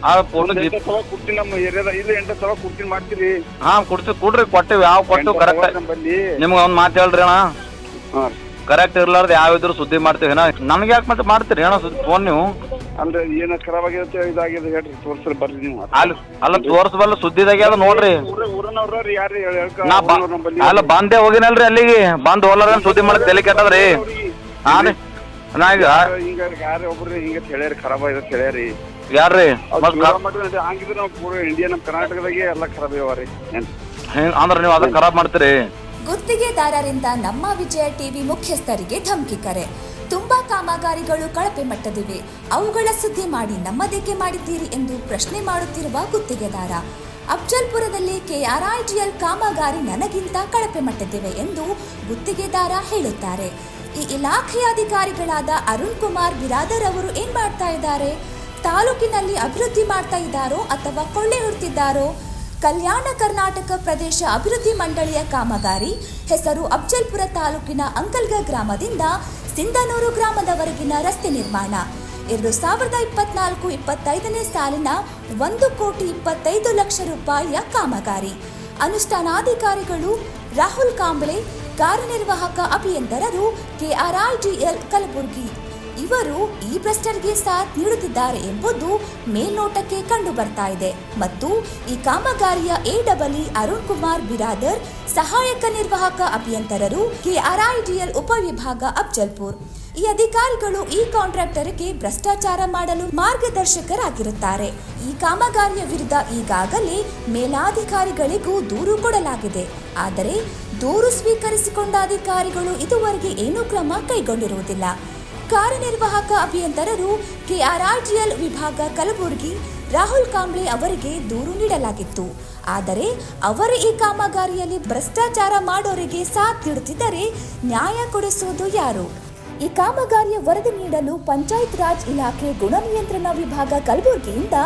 ಆ ಫೋಟೋ ಕೊಡ್ತೀನಿ ನಮ್ಮ ಏರಿಯಾದ ಇಲ್ಲ 8 ಸಲ ಕೊಡ್ತೀನಿ ಮಾಡ್ತೀರಿ. ಹಾ ಕೊಡ್ರಿ ಕೊಟ್ಟಿವಿ. ಯಾವ ಕೊಟ್ಟು ಕರೆಕ್ಟ್ ನಿಮ್ಗೆ ಒಂದು ಮಾತು ಹೇಳ್ರಿ ಅಣ್ಣ, ಕರೆಕ್ಟ್ ಇರ್ಲಾರ್ದು ಯಾವ ಇದ್ರು ಸುದ್ದಿ ಮಾಡ್ತೀವಿ ಅಣ್ಣ. ನಮ್ಗೆ ಯಾಕೆ ಮತ್ತೆ ಮಾಡ್ತೀರಿ ಅಣ್ಣ ಫೋನ್ ನೀವು? ಅಂದ್ರೆ ಏನ ಖರಾಬ್ ಆಗಿರುತ್ತೆ ಇದಾಗಿದೆ ಹೇಳ್ರಿ, ತೋರ್ಸ್ರಿ ಬರ್ರಿ ನೀವು. ಅಲ್ಲ ತೋರ್ಸಬಲ್ಲ ಸುದ್ದಿದಾಗೆ ಅದ ನೋಡ್ರಿ. ಊರನವ್ರಿ ಯಾರು ಅಲ್ಲ ಬಂದೇ ಹೋಗಿನಲ್ರಿ ಅಲ್ಲಿಗೆ, ಬಂದ್ ಹೋಲಾರ ಸುದ್ದಿ ಮಾಡಕ್ ತಲೆ ಕೆಟ್ಟದ್ರಿ. ಹಾ ರೀ ನಾ ಈಗ ಹಿಂಗ ಯಾರು ಒಬ್ರು ಹಿಂಗ ಹೇಳ್ಯಾರಿ ಖರಾಬ್ ಆಗಿರುತ್ತೆ ಹೇಳ್ಯಾರಿ. ಯಾರ್ರಿ ಹಂಗಿದ್ರೆ ನಾವು ಪೂರ ಇಂಡಿಯಾ ನಮ್ಮ ಕರ್ನಾಟಕದಾಗೆ ಎಲ್ಲ ಖರಾಬ್ ಇವಾರಿ. ಅಂದ್ರೆ ನೀವು ಅದನ್ನ ಖರಾಬ್ ಮಾಡ್ತೀರಿ. ಗುತ್ತಿಗೆದಾರರಿಂದ ನಮ್ಮ ವಿಜಯ ಟಿವಿ ಮುಖ್ಯಸ್ಥರಿಗೆ ಧಮಕಿ ಕರೆ. ತುಂಬಾ ಕಾಮಗಾರಿಗಳು ಕಳಪೆ ಮಟ್ಟದಿವೆ, ಅವುಗಳ ಸುದ್ದಿ ಮಾಡಿ ನಮ್ಮದೇಕೆ ಮಾಡಿದ್ದೀರಿ ಎಂದು ಪ್ರಶ್ನೆ ಮಾಡುತ್ತಿರುವ ಗುತ್ತಿಗೆದಾರ. ಅಫ್ಜಲ್ಪುರದಲ್ಲಿ ಕೆಆರ್ಐಜಿಎಲ್ ಕಾಮಗಾರಿ ನನಗಿಂತ ಕಳಪೆ ಮಟ್ಟದಿವೆ ಎಂದು ಗುತ್ತಿಗೆದಾರ ಹೇಳುತ್ತಾರೆ. ಈ ಇಲಾಖೆಯ ಅಧಿಕಾರಿಗಳಾದ ಅರುಣ್ ಕುಮಾರ್ ಬಿರಾದರ್ ಅವರು ಏನ್ ಮಾಡ್ತಾ ಇದ್ದಾರೆ? ತಾಲೂಕಿನಲ್ಲಿ ಅಭಿವೃದ್ಧಿ ಮಾಡ್ತಾ ಇದ್ದಾರೋ ಅಥವಾ ಕೊಳ್ಳೆ ಹೊಡ್ತಿದ್ದಾರೋ? ಕಲ್ಯಾಣ ಕರ್ನಾಟಕ ಪ್ರದೇಶ ಅಭಿವೃದ್ಧಿ ಮಂಡಳಿಯ ಕಾಮಗಾರಿ ಹೆಸರು ಅಫ್ಜಲ್ಪುರ ತಾಲೂಕಿನ ಅಂಕಲ್ಗ ಗ್ರಾಮದಿಂದ ಸಿಂಧನೂರು ಗ್ರಾಮದವರೆಗಿನ ರಸ್ತೆ ನಿರ್ಮಾಣ 2024-25ನೇ ಸಾಲಿನ 1,25,00,000 ರೂಪಾಯಿಯ ಕಾಮಗಾರಿ. ಅನುಷ್ಠಾನಾಧಿಕಾರಿಗಳು ರಾಹುಲ್ ಕಾಂಬ್ಳೆ, ಕಾರ್ಯನಿರ್ವಾಹಕ ಅಭಿಯಂತರರು ಕೆಆರ್ಐಜಿಎಲ್ ಕಲಬುರಗಿ. ಇವರು ಈ ಭ್ರಷ್ಟರಿಗೆ ಸಾಥ್ ನೀಡುತ್ತಿದ್ದಾರೆ ಎಂಬುದು ಮೇಲ್ನೋಟಕ್ಕೆ ಕಂಡು ಬರ್ತಾ ಇದೆ ಮತ್ತು ಈ ಕಾಮಗಾರಿಯ ಎಡಬ್ಲ್ಯೂ ಅರುಣ್ ಕುಮಾರ್ ಬಿರಾದರ್, ಸಹಾಯಕ ನಿರ್ವಾಹಕ ಅಭಿಯಂತರರು, ಕೆಆರ್ಐಜಿಎಲ್ ಉಪವಿಭಾಗ ಅಫ್ಜಲ್ಪುರ್. ಈ ಅಧಿಕಾರಿಗಳು ಈ ಕಾಂಟ್ರಾಕ್ಟರ್ಗೆ ಭ್ರಷ್ಟಾಚಾರ ಮಾಡಲು ಮಾರ್ಗದರ್ಶಕರಾಗಿರುತ್ತಾರೆ. ಈ ಕಾಮಗಾರಿಯ ವಿರುದ್ಧ ಈಗಾಗಲೇ ಮೇಲಾಧಿಕಾರಿಗಳಿಗೂ ದೂರು ಕೊಡಲಾಗಿದೆ. ಆದರೆ ದೂರು ಸ್ವೀಕರಿಸಿಕೊಂಡ ಅಧಿಕಾರಿಗಳು ಇದುವರೆಗೆ ಏನೂ ಕ್ರಮ ಕೈಗೊಂಡಿರುವುದಿಲ್ಲ. ಕಾರ್ಯನಿರ್ವಾಹಕ ಅಭಿಯಂತರರು ಕೆಆರ್ಐಜಿಎಲ್ ವಿಭಾಗ ಕಲಬುರಗಿ ರಾಹುಲ್ ಕಾಂಬ್ಳೆ ಅವರಿಗೆ ದೂರು ನೀಡಲಾಗಿತ್ತು. ಆದರೆ ಅವರು ಈ ಕಾಮಗಾರಿಯಲ್ಲಿ ಭ್ರಷ್ಟಾಚಾರ ಮಾಡೋರಿಗೆ ಸಾಥ್ ನೀಡುತ್ತಿದ್ದರೆ ನ್ಯಾಯ ಕೊಡಿಸುವುದು ಯಾರು? ಈ ಕಾಮಗಾರಿಯ ವರದಿ ನೀಡಲು ಪಂಚಾಯತ್ ರಾಜ್ ಇಲಾಖೆ ಗುಣನಿಯಂತ್ರಣ ವಿಭಾಗ ಕಲಬುರಗಿಯಿಂದ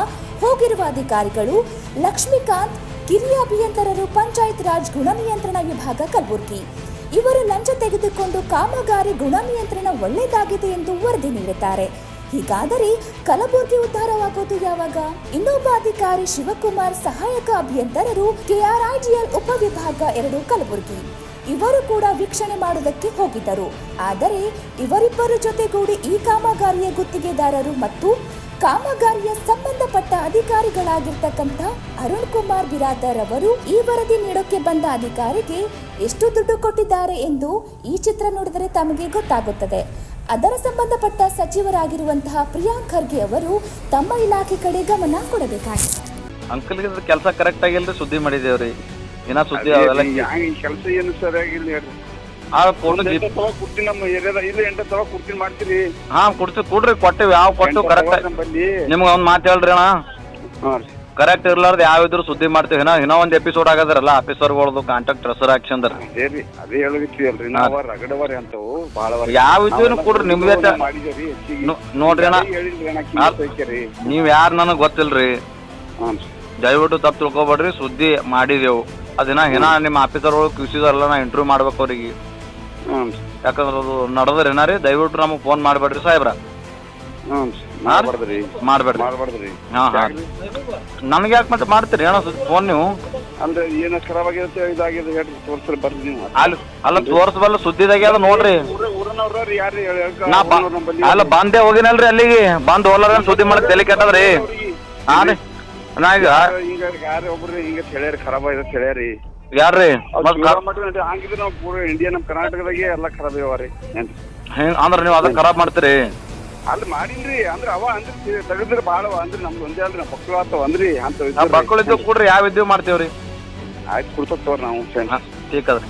ಹೋಗಿರುವ ಅಧಿಕಾರಿಗಳು ಲಕ್ಷ್ಮೀಕಾಂತ್, ಕಿರಿಯ ಅಭಿಯಂತರರು, ಪಂಚಾಯತ್ ರಾಜ್ ಗುಣನಿಯಂತ್ರಣ ವಿಭಾಗ ಕಲಬುರಗಿ. ಇವರು ಲಂಚ ತೆಗೆದುಕೊಂಡು ಕಾಮಗಾರಿ ಗುಣನಿಯಂತ್ರಣ ಒಳ್ಳೆಯದಾಗಿದೆ ಎಂದು ವರದಿ ನೀಡುತ್ತಾರೆ. ಹೀಗಾದರೆ ಕಲಬುರಗಿ ಉದ್ಧಾರವಾಗೋದು ಯಾವಾಗ? ಇನ್ನೊಬ್ಬ ಅಧಿಕಾರಿ ಶಿವಕುಮಾರ್, ಸಹಾಯಕ ಅಭಿಯಂತರರು, ಕೆಆರ್ಐಜಿಎಲ್ ಉಪವಿಭಾಗ 2 ಕಲಬುರಗಿ. ಇವರು ಕೂಡ ವೀಕ್ಷಣೆ ಮಾಡುವುದಕ್ಕೆ ಹೋಗಿದ್ದರು. ಆದರೆ ಇವರಿಬ್ಬರ ಜೊತೆಗೂಡಿ ಈ ಕಾಮಗಾರಿಯ ಗುತ್ತಿಗೆದಾರರು ಮತ್ತು ಕಾಮಗಾರಿಯ ಸಂಬಂಧಪಟ್ಟ ಅಧಿಕಾರಿಗಳಾಗಿರ್ತಕ್ಕಂಥ ಅರುಣ್ ಕುಮಾರ್ ಬಿರಾದರ್ ಅವರು ಈ ವರದಿ ನೀಡೋಕೆ ಬಂದ ಅಧಿಕಾರಿಗೆ ಎಷ್ಟು ದುಡ್ಡು ಕೊಟ್ಟಿದ್ದಾರೆ ಎಂದು ಈ ಚಿತ್ರ ನೋಡಿದರೆ ತಮಗೆ ಗೊತ್ತಾಗುತ್ತದೆ. ಅದರ ಸಂಬಂಧಪಟ್ಟ ಸಚಿವರಾಗಿರುವಂತಹ ಪ್ರಿಯಾಂಕ್ ಖರ್ಗೆ ಅವರು ತಮ್ಮ ಇಲಾಖೆ ಕಡೆ ಗಮನ ಕೊಡಬೇಕಾಗಿದೆ. ಅಂಕಲ್ಗೆ ಕೆಲಸ ಕರೆಕ್ಟ್ ಆಗಿಲ್ರಿ, ಸುದ್ದಿ ಮಾಡಿದೇವ್ರಿ. ಇನ್ನ ಸುದ್ದಿ ಕೆಲಸ ಏನು ಸರಿಯಾಗಿಲ್ಲ ಹೇಳ್ರಿ. ಆ ಫೋಟೋ ಕೊಡ್ತೀನಿ ನಮ್ಮ ಏರಿಯಾದ ಇಲ್ಲ 8 ಸಲ ಕೊಡ್ತೀನಿ ಮಾಡ್ತೀರಿ. ಹಾ ಕೊಡ್ರಿ ಕೊಟ್ಟಿವಿ. ಯಾವ ಕೊಟ್ಟು ಕರೆಕ್ಟ್ ನಿಮ್ಗೆ ಒಂದು ಮಾತು ಹೇಳ್ರಿ ಅಣ್ಣ, ಕರೆಕ್ಟ್ ಇರ್ಲಾರ್ದು ಯಾವ ಇದ್ರು ಸುದ್ದಿ ಮಾಡ್ತೀವಿ. ಇನ್ನೂ ಒಂದು ಎಪಿಸೋಡ್ ಆಗದ್ರಲ್ಲ ಆಫೀಸರ್ಗಳದು ಕಾಂಟ್ಯಾಕ್ಟ್ ಟ್ರೆಸರ್ ಆಕ್ಷನ್ ಅದೇ ಹೇಳೋದಿತ್ರಿ ನಾವು ರಗಡವರಿ ಅಂತವು ಭಾಳ ಯಾವ ಇದ್ದು ಕೊಡ್ರಿ ನಿಮ್ಗೆ ನೋಡ್ರಿ ಅಣ್ಣ. ನೀವ್ ಯಾರು ನನಗೆ ಗೊತ್ತಿಲ್ರಿ, ದಯವಿಟ್ಟು ತಪ್ಪು ತಿಳ್ಕೊಬೇಡ್ರಿ. ಸುದ್ದಿ ಮಾಡಿದೆವು ಅದಿನ ನಿಮ್ಮ ಆಫೀಸರ್ಗಳು ಕ್ಯೂಸಿದಾರಲ್ಲ, ನಾ ಇಂಟರ್ವ್ಯೂ ಮಾಡ್ಬೇಕು ಅವ್ರಿಗೆ. ಯಾಕಂದ್ರೆ ಅದು ನಡೆದ್ರಿ ರೀ. ದಯವಿಟ್ಟು ನಮಗೆ ಫೋನ್ ಮಾಡ್ಬೇಡ್ರಿ ಸಾಹೇಬ್ರ, ಮಾಡ್ಬೇಡ್ರಿ. ಹಾ ನಮ್ಗೆ ಯಾಕೆ ಮತ್ತೆ ಮಾಡ್ತೀರಿ ಅಣ್ಣ ಫೋನ್ ನೀವು? ಅಂದ್ರೆ ಏನ ಖರಾಬ್ ಆಗಿರುತ್ತೆ ಇದಾಗಿದೆ ಹೇಳ್ರಿ, ತೋರ್ಸ್ರಿ ಬರ್ರಿ ನೀವು. ಅಲ್ಲ ತೋರ್ಸಬಲ್ಲ ಸುದ್ದಿದಾಗೆ ಅದ ನೋಡ್ರಿ. ಊರನವ್ರಿ ಯಾರು ಅಲ್ಲ ಬಂದೇ ಹೋಗಿನಲ್ರಿ ಅಲ್ಲಿಗೆ, ಬಂದ್ ಹೋಲಾರ ಸುದ್ದಿ ಮಾಡಕ್ ತಲೆ ಕೆಟ್ಟದ್ರಿ. ಹಾ ರೀ ನಾ ಈಗ ಯಾರು ಒಬ್ರು ಹಿಂಗ ಹೇಳ್ಯಾರಿ ಖರಾಬ್ ಆಗಿರುತ್ತೆ ಹೇಳ್ಯಾರಿ. ಯಾರ್ರಿ ಹಂಗಿದ್ರೆ ನಾವು ಪೂರ ಇಂಡಿಯಾ ನಮ್ಮ ಕರ್ನಾಟಕದಾಗೆ ಎಲ್ಲ ಖರಾಬ್ ಇವಾರಿ. ಅಂದ್ರೆ ನೀವು ಅದನ್ನ ಖರಾಬ್ ಮಾಡ್ತೀರಿ? ಅಲ್ಲಿ ಮಾಡಿಲ್ರಿ, ಅಂದ್ರೆ ಅವ ಅಂದ್ರೆ ತೆಗೆದ್ರೆ ಭಾಳ ಅಂದ್ರೆ ನಮ್ದು ಒಂದೇ ಅಲ್ರಿ ನಮ್ಮ ಮಕ್ಕಳು ಆತವ ಅಂದ್ರಿ ಅಂತ ಮಕ್ಕಳು ಇದ್ದು ಕೊಡ್ರಿ, ಯಾವ ಇದ್ದೀವಿ ಮಾಡ್ತೇವ್ರಿ. ಆಯ್ತು ಕೊಡ್ತೇವೆ ತೋರಿ ನಾವು. ಠೀಕ್ ಅದ್ರಿ.